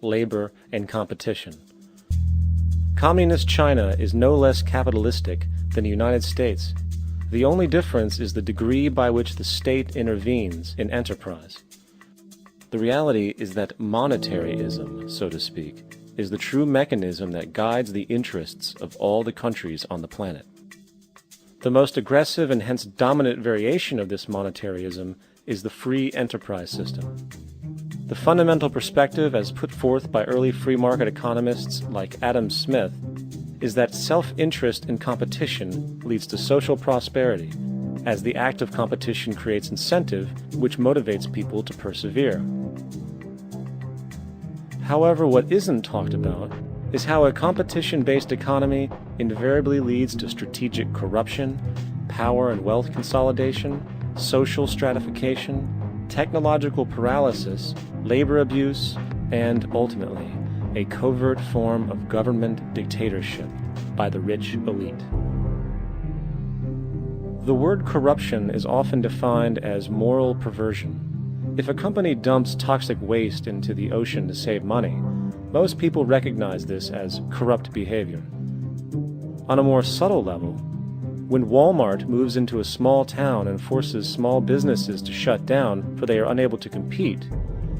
labor, and competition. Communist China is no less capitalistic than the United States. The only difference is the degree by which the state intervenes in enterprise. The reality is that monetaryism, so to speak, is the true mechanism that guides the interests of all the countries on the planet. The most aggressive and hence dominant variation of this monetaryism is the free enterprise system. The fundamental perspective as put forth by early free market economists like Adam Smith is that self-interest in competition leads to social prosperity, as the act of competition creates incentive which motivates people to persevere. However, what isn't talked about is how a competition-based economy invariably leads to strategic corruption, power and wealth consolidation, social stratification, technological paralysis, labor abuse, and, ultimately, a covert form of government dictatorship by the rich elite. The word corruption is often defined as moral perversion. If a company dumps toxic waste into the ocean to save money, most people recognize this as corrupt behavior. On a more subtle level, when Walmart moves into a small town and forces small businesses to shut down for they are unable to compete,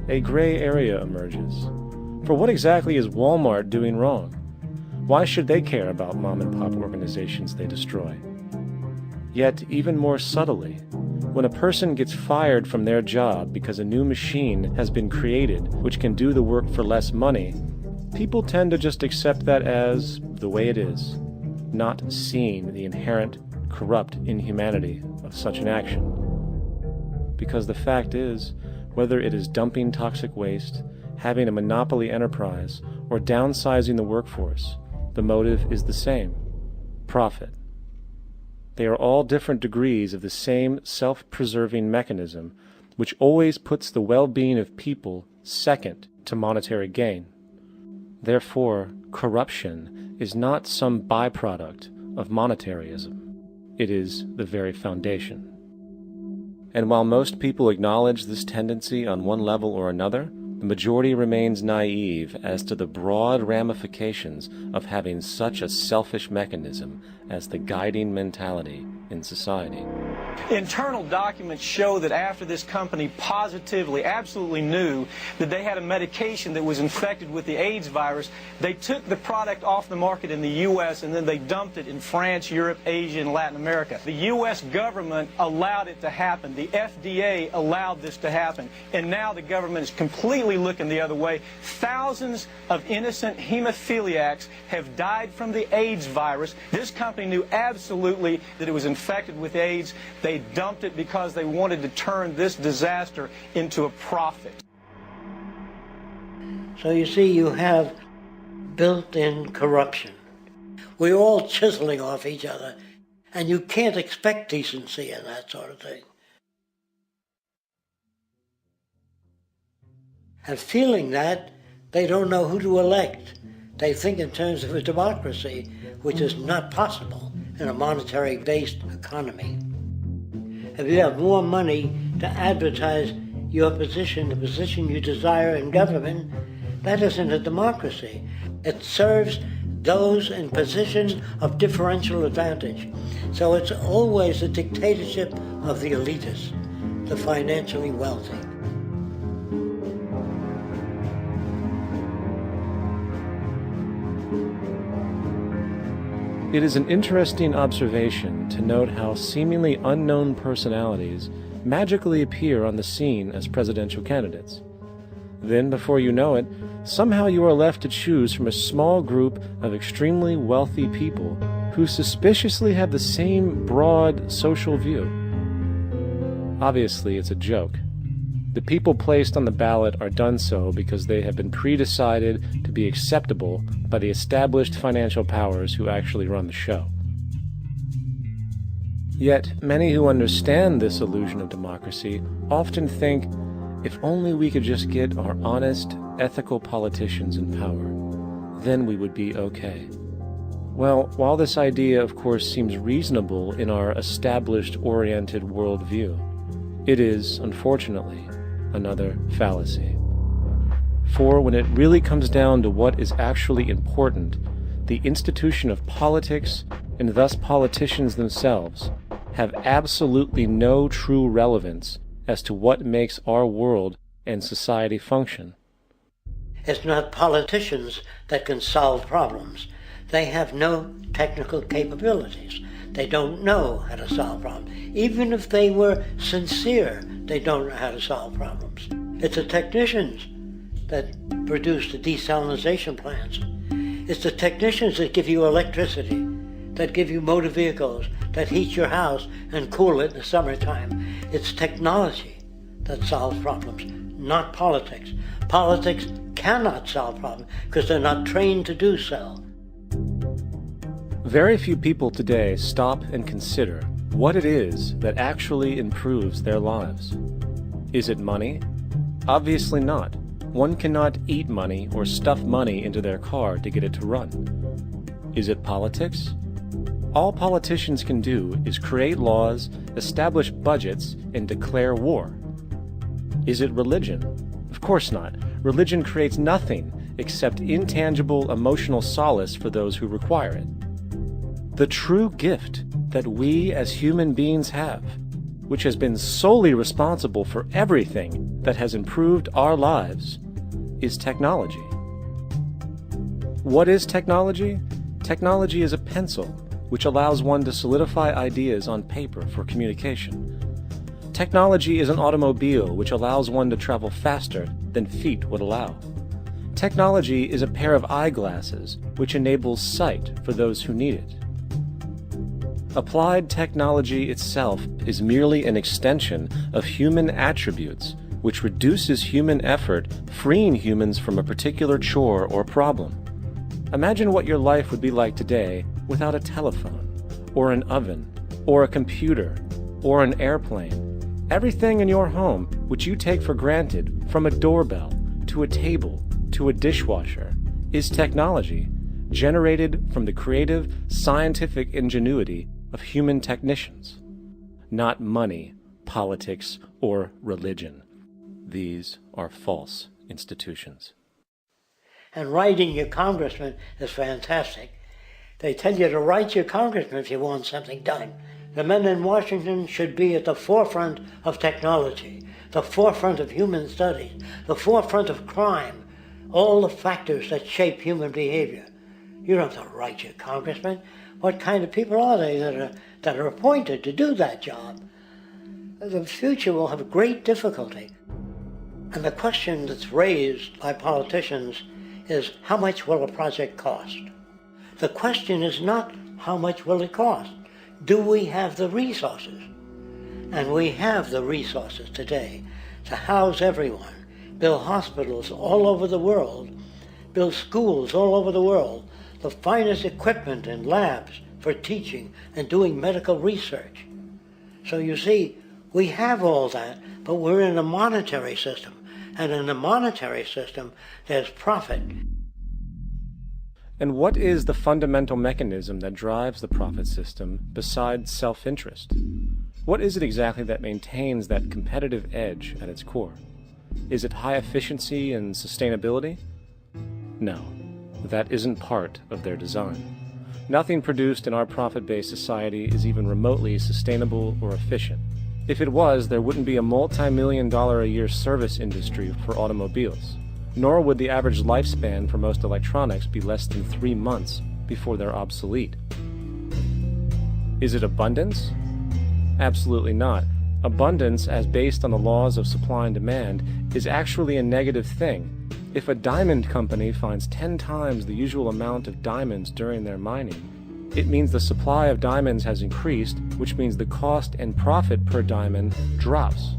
a gray area emerges. For what exactly is Walmart doing wrong? Why should they care about mom-and-pop organizations they destroy? Yet, even more subtly, when a person gets fired from their job because a new machine has been created which can do the work for less money, people tend to just accept that as the way it is, not seeing the inherent corrupt inhumanity of such an action. Because the fact is, whether it is dumping toxic waste, having a monopoly enterprise, or downsizing the workforce, the motive is the same: profit. They are all different degrees of the same self-preserving mechanism, which always puts the well-being of people second to monetary gain. Therefore, corruption is not some byproduct of monetaryism. It is the very foundation. And while most people acknowledge this tendency on one level or another, the majority remains naive as to the broad ramifications of having such a selfish mechanism as the guiding mentality in society. Internal documents show that after this company positively, absolutely knew that they had a medication that was infected with the AIDS virus, they took the product off the market in the U.S. and then they dumped it in France, Europe, Asia, and Latin America. The U.S. government allowed it to happen. The FDA allowed this to happen. And now the government is completely looking the other way. Thousands of innocent hemophiliacs have died from the AIDS virus. This company knew absolutely that it was infected with AIDS. They dumped it because they wanted to turn this disaster into a profit. So you see, you have built-in corruption. We're all chiseling off each other, and you can't expect decency in that sort of thing. And feeling that, they don't know who to elect. They think in terms of a democracy, which is not possible in a monetary-based economy. If you have more money to advertise your position, the position you desire in government, that isn't a democracy. It serves those in positions of differential advantage. So it's always a dictatorship of the elitists, the financially wealthy. It is an interesting observation to note how seemingly unknown personalities magically appear on the scene as presidential candidates. Then, before you know it, somehow you are left to choose from a small group of extremely wealthy people who suspiciously have the same broad social view. Obviously, it's a joke. The people placed on the ballot are done so because they have been pre-decided to be acceptable by the established financial powers who actually run the show. Yet, many who understand this illusion of democracy often think, if only we could just get our honest, ethical politicians in power, then we would be okay. Well, while this idea, of course, seems reasonable in our established-oriented worldview, it is, unfortunately, another fallacy. For when it really comes down to what is actually important, the institution of politics, and thus politicians themselves, have absolutely no true relevance as to what makes our world and society function. It's not politicians that can solve problems. They have no technical capabilities. They don't know how to solve problems. Even if they were sincere, they don't know how to solve problems. It's the technicians that produce the desalination plants. It's the technicians that give you electricity, that give you motor vehicles, that heat your house and cool it in the summertime. It's technology that solves problems, not politics. Politics cannot solve problems because they're not trained to do so. Very few people today stop and consider what it is that actually improves their lives. Is it money? Obviously not. One cannot eat money or stuff money into their car to get it to run. Is it politics? All politicians can do is create laws, establish budgets, and declare war. Is it religion? Of course not. Religion creates nothing except intangible emotional solace for those who require it. The true gift that we as human beings have, which has been solely responsible for everything that has improved our lives, is technology. What is technology? Technology is a pencil which allows one to solidify ideas on paper for communication. Technology is an automobile which allows one to travel faster than feet would allow. Technology is a pair of eyeglasses which enables sight for those who need it. Applied technology itself is merely an extension of human attributes which reduces human effort, freeing humans from a particular chore or problem. Imagine what your life would be like today without a telephone, or an oven, or a computer, or an airplane. Everything in your home which you take for granted, from a doorbell to a table to a dishwasher, is technology generated from the creative, scientific ingenuity of human technicians, not money, politics, or religion. These are false institutions. And writing your congressman is fantastic. They tell you to write your congressman if you want something done. The men in Washington should be at the forefront of technology, the forefront of human studies, the forefront of crime, all the factors that shape human behavior. You don't have to write your congressman. What kind of people are they that are appointed to do that job? The future will have great difficulty. And the question that's raised by politicians is, how much will a project cost? The question is not, how much will it cost? Do we have the resources? And we have the resources today to house everyone, build hospitals all over the world, build schools all over the world, the finest equipment and labs for teaching and doing medical research. So you see, we have all that, but we're in a monetary system. And in the monetary system, there's profit. And what is the fundamental mechanism that drives the profit system besides self-interest? What is it exactly that maintains that competitive edge at its core? Is it high efficiency and sustainability? No, that isn't part of their design. Nothing produced in our profit-based society is even remotely sustainable or efficient. If it was, there wouldn't be a multi-million-dollar-a-year service industry for automobiles, nor would the average lifespan for most electronics be less than 3 months before they're obsolete. Is it abundance? Absolutely not. Abundance, as based on the laws of supply and demand, is actually a negative thing. If a diamond company finds 10 times the usual amount of diamonds during their mining, it means the supply of diamonds has increased, which means the cost and profit per diamond drops.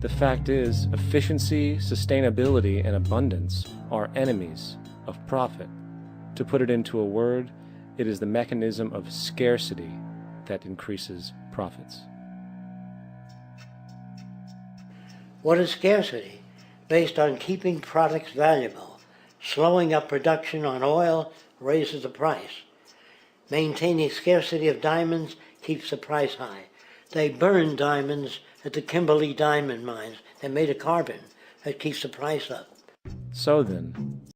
The fact is, efficiency, sustainability, and abundance are enemies of profit. To put it into a word, it is the mechanism of scarcity that increases profits. What is scarcity? Based on keeping products valuable. Slowing up production on oil raises the price. Maintaining scarcity of diamonds keeps the price high. They burn diamonds at the Kimberley diamond mines. They're made of carbon. That keeps the price up. So then,